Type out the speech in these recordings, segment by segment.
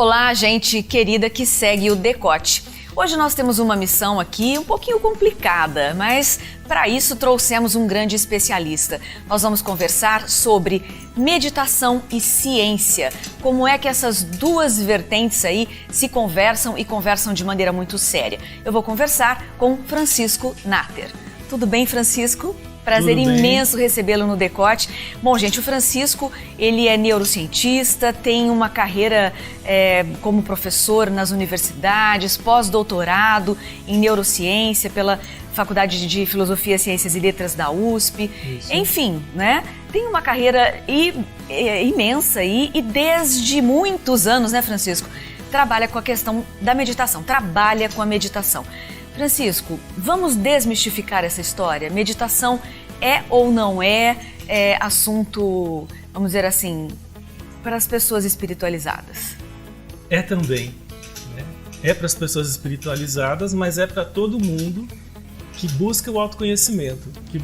Olá, gente querida que segue o Decote. Hoje nós temos uma missão aqui um pouquinho complicada, mas para isso trouxemos um grande especialista. Nós vamos conversar sobre meditação e ciência. Como é que essas duas vertentes aí se conversam e conversam de maneira muito séria. Eu vou conversar com Francisco Natter. Tudo bem, Francisco? Prazer imenso recebê-lo no Decote. Bom, gente, o Francisco, ele é neurocientista, tem uma carreira como professor nas universidades, pós-doutorado em neurociência pela Faculdade de Filosofia, Ciências e Letras da USP. Isso. Enfim, né? Tem uma carreira imensa e desde muitos anos, né, Francisco, trabalha com a questão da meditação, trabalha com a meditação. Francisco, vamos desmistificar essa história? Meditação é ou não é assunto, vamos dizer assim, para as pessoas espiritualizadas? É também, né? É para as pessoas espiritualizadas, mas é para todo mundo que busca o autoconhecimento, que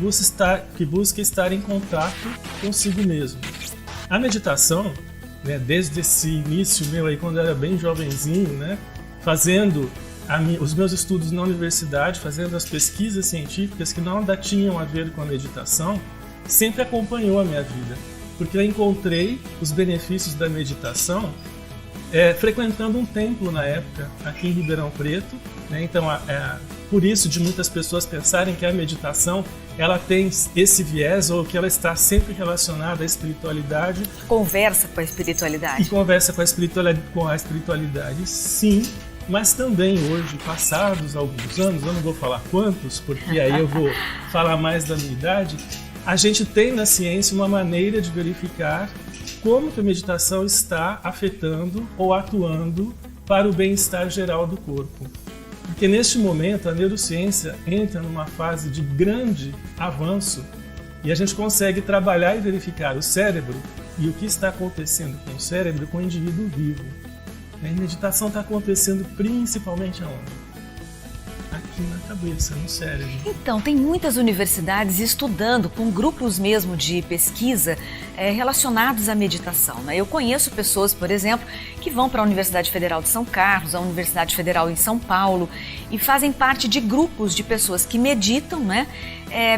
busca estar em contato consigo mesmo. A meditação, né, desde esse início meu aí, quando eu era bem jovenzinho, né, fazendo os meus estudos na universidade, fazendo as pesquisas científicas que nada tinham a ver com a meditação, sempre acompanhou a minha vida, porque eu encontrei os benefícios da meditação frequentando um templo na época, aqui em Ribeirão Preto, né? Então, por isso de muitas pessoas pensarem que a meditação ela tem esse viés ou que ela está sempre relacionada à espiritualidade. Conversa com a espiritualidade. E conversa com a espiritualidade, sim. Mas também hoje, passados alguns anos, eu não vou falar quantos, porque aí eu vou falar mais da minha idade, a gente tem na ciência uma maneira de verificar como que a meditação está afetando ou atuando para o bem-estar geral do corpo. Porque neste momento a neurociência entra numa fase de grande avanço e a gente consegue trabalhar e verificar o cérebro e o que está acontecendo com o cérebro com o indivíduo vivo. A meditação está acontecendo principalmente aonde? Aqui na cabeça, no cérebro. Então, tem muitas universidades estudando com grupos mesmo de pesquisa relacionados à meditação, né? Eu conheço pessoas, por exemplo, que vão para a Universidade Federal de São Carlos, a Universidade Federal em São Paulo e fazem parte de grupos de pessoas que meditam, né?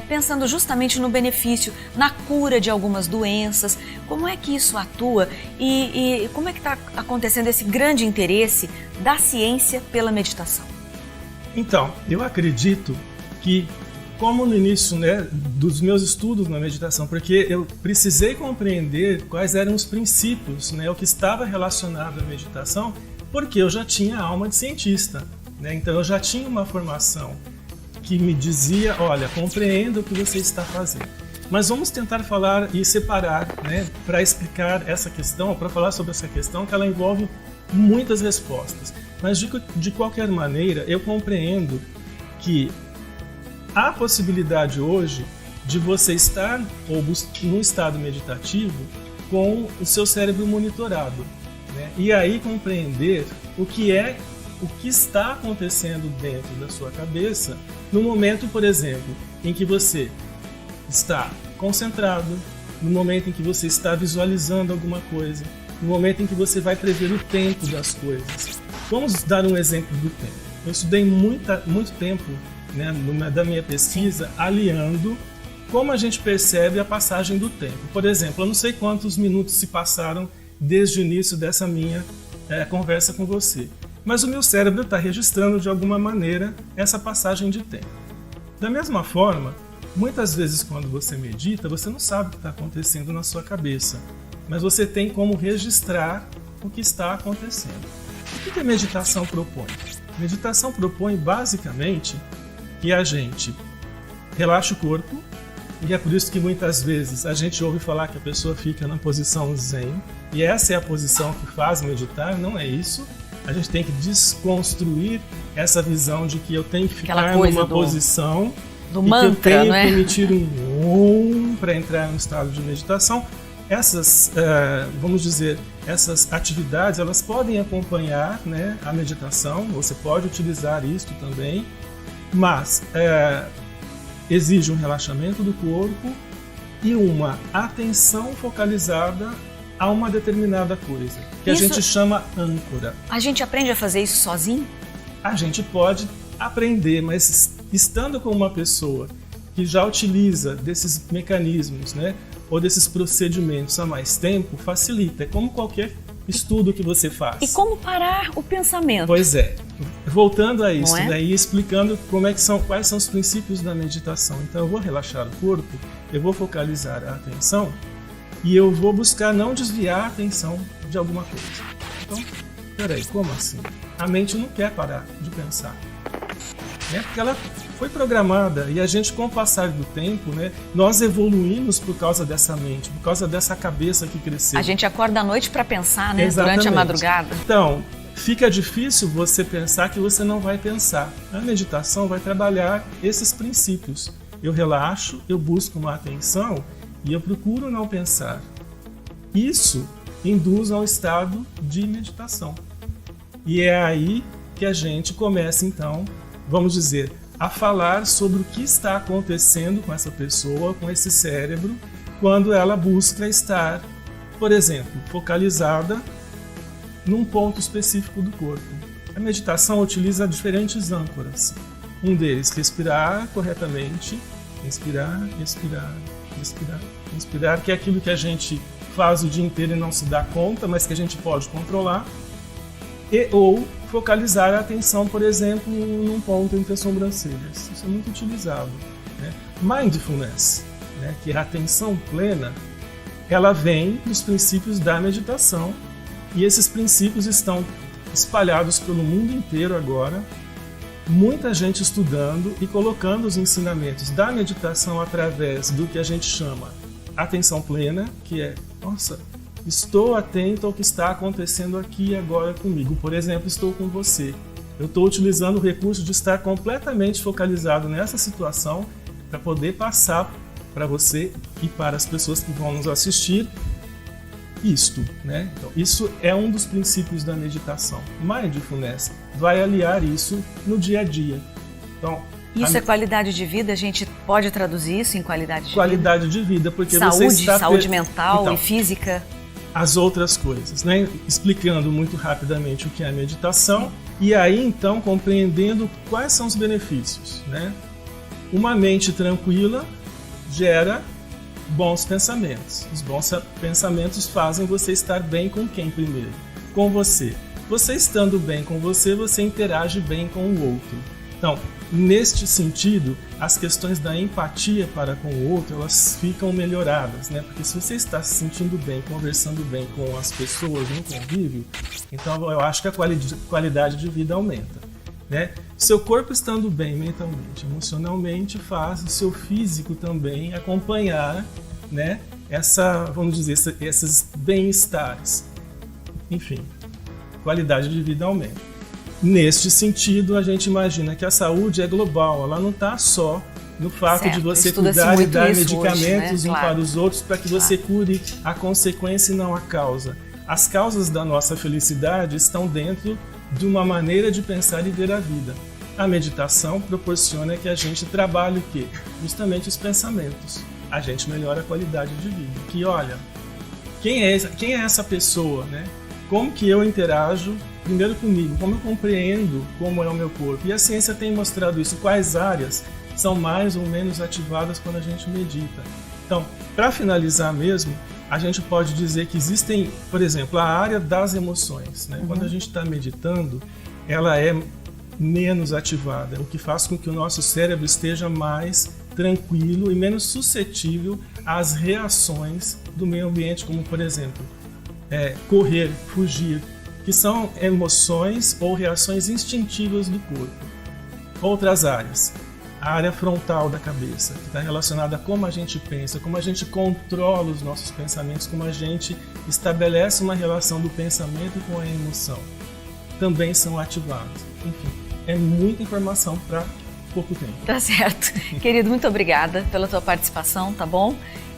Pensando justamente no benefício, na cura de algumas doenças. Como é que isso atua e como é que está acontecendo esse grande interesse da ciência pela meditação? Então, eu acredito que, como no início, né, dos meus estudos na meditação, porque eu precisei compreender quais eram os princípios, né, o que estava relacionado à meditação, porque eu já tinha a alma de cientista, né, então eu já tinha uma formação que me dizia, olha, compreenda o que você está fazendo. Mas vamos tentar falar e separar, né, para explicar essa questão, para falar sobre essa questão, que ela envolve muitas respostas. Mas de qualquer maneira, eu compreendo que há possibilidade hoje de você estar ou num estado meditativo com o seu cérebro monitorado, né? E aí compreender o que está acontecendo dentro da sua cabeça no momento, por exemplo, em que você está concentrado, no momento em que você está visualizando alguma coisa, no momento em que você vai prever o tempo das coisas. Vamos dar um exemplo do tempo. Eu estudei muito tempo, né, da minha pesquisa, aliando como a gente percebe a passagem do tempo. Por exemplo, eu não sei quantos minutos se passaram desde o início dessa minha conversa com você, mas o meu cérebro está registrando de alguma maneira essa passagem de tempo. Da mesma forma, muitas vezes quando você medita, você não sabe o que está acontecendo na sua cabeça, mas você tem como registrar o que está acontecendo. O que a meditação propõe? A meditação propõe basicamente que a gente relaxe o corpo, e é por isso que muitas vezes a gente ouve falar que a pessoa fica na posição zen, e essa é a posição que faz meditar, não é isso. A gente tem que desconstruir essa visão de que eu tenho que ficar numa posição do mantra, que eu tenho né? que emitir um para entrar no estado de meditação. Essas, vamos dizer, essas atividades, elas podem acompanhar, né, a meditação, você pode utilizar isto também, mas exige um relaxamento do corpo e uma atenção focalizada a uma determinada coisa, que a gente chama âncora. A gente aprende a fazer isso sozinho? A gente pode aprender, mas estando com uma pessoa que já utiliza desses mecanismos, né, ou desses procedimentos há mais tempo, facilita. É como qualquer estudo que você faz. E como parar o pensamento? Pois é. Voltando a isso, Não é? e explicando quais são os princípios da meditação. Então eu vou relaxar o corpo, eu vou focalizar a atenção e eu vou buscar não desviar a atenção de alguma coisa. Então, peraí, como assim? A mente não quer parar de pensar. Né? Porque ela foi programada e a gente, com o passar do tempo, né, nós evoluímos por causa dessa mente, por causa dessa cabeça que cresceu. A gente acorda à noite para pensar, né? Exatamente. Durante a madrugada. Então, fica difícil você pensar que você não vai pensar. A meditação vai trabalhar esses princípios. Eu relaxo, eu busco uma atenção e eu procuro não pensar. Isso induz ao estado de meditação. E é aí que a gente começa, então, vamos dizer, a falar sobre o que está acontecendo com essa pessoa, com esse cérebro, quando ela busca estar, por exemplo, focalizada num ponto específico do corpo. A meditação utiliza diferentes âncoras. Um deles, respirar corretamente, inspirar, expirar, respirar, inspirar, que é aquilo que a gente faz o dia inteiro e não se dá conta, mas que a gente pode controlar. Ou focalizar a atenção, por exemplo, num ponto entre as sobrancelhas. Isso é muito utilizado. Né? Mindfulness, né, que é a atenção plena, ela vem dos princípios da meditação e esses princípios estão espalhados pelo mundo inteiro agora. Muita gente estudando e colocando os ensinamentos da meditação através do que a gente chama atenção plena, que é, nossa, estou atento ao que está acontecendo aqui e agora comigo. Por exemplo, estou com você. Eu estou utilizando o recurso de estar completamente focalizado nessa situação para poder passar para você e para as pessoas que vão nos assistir isto, né? Então, isso é um dos princípios da meditação. Mindfulness vai aliar isso no dia a dia. Então, isso é qualidade de vida? A gente pode traduzir isso em qualidade de qualidade de vida, porque saúde, você está... saúde mental então, e física. As outras coisas, né? Explicando muito rapidamente o que é a meditação e aí então compreendendo quais são os benefícios, né? Uma mente tranquila gera bons pensamentos. Os bons pensamentos fazem você estar bem com quem primeiro? Com você. Você estando bem com você, você interage bem com o outro. Então, neste sentido, as questões da empatia para com o outro, elas ficam melhoradas, né? Porque se você está se sentindo bem, conversando bem com as pessoas no convívio, então eu acho que a qualidade de vida aumenta, né? Seu corpo estando bem mentalmente, emocionalmente, faz o seu físico também acompanhar, né? Vamos dizer, esses bem-estares. Enfim, qualidade de vida aumenta. Neste sentido, a gente imagina que a saúde é global, ela não está só no fato de você cuidar e dar medicamentos uns para os outros para que você cure a consequência e não a causa. As causas da nossa felicidade estão dentro de uma maneira de pensar e ver a vida. A meditação proporciona que a gente trabalhe o quê? Justamente os pensamentos. A gente melhora a qualidade de vida. Que olha, quem é essa pessoa, né? Como que eu interajo primeiro comigo, como eu compreendo como é o meu corpo. E a ciência tem mostrado isso, quais áreas são mais ou menos ativadas quando a gente medita. Então, para finalizar mesmo, a gente pode dizer que existem, por exemplo, a área das emoções. Né? Quando a gente está meditando, ela é menos ativada, o que faz com que o nosso cérebro esteja mais tranquilo e menos suscetível às reações do meio ambiente, como, por exemplo, correr, fugir, que são emoções ou reações instintivas do corpo. Outras áreas, a área frontal da cabeça, que está relacionada a como a gente pensa, como a gente controla os nossos pensamentos, como a gente estabelece uma relação do pensamento com a emoção, também são ativadas. Enfim, é muita informação para pouco tempo. Tá certo. Querido, muito obrigada pela tua participação, tá bom?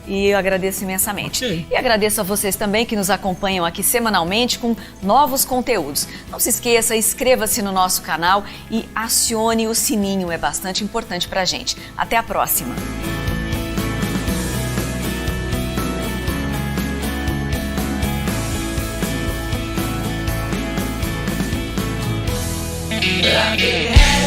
E eu agradeço imensamente. Okay. E agradeço a vocês também que nos acompanham aqui semanalmente com novos conteúdos. Não se esqueça, inscreva-se no nosso canal e acione o sininho, é bastante importante pra gente. Até a próxima! clap your hands.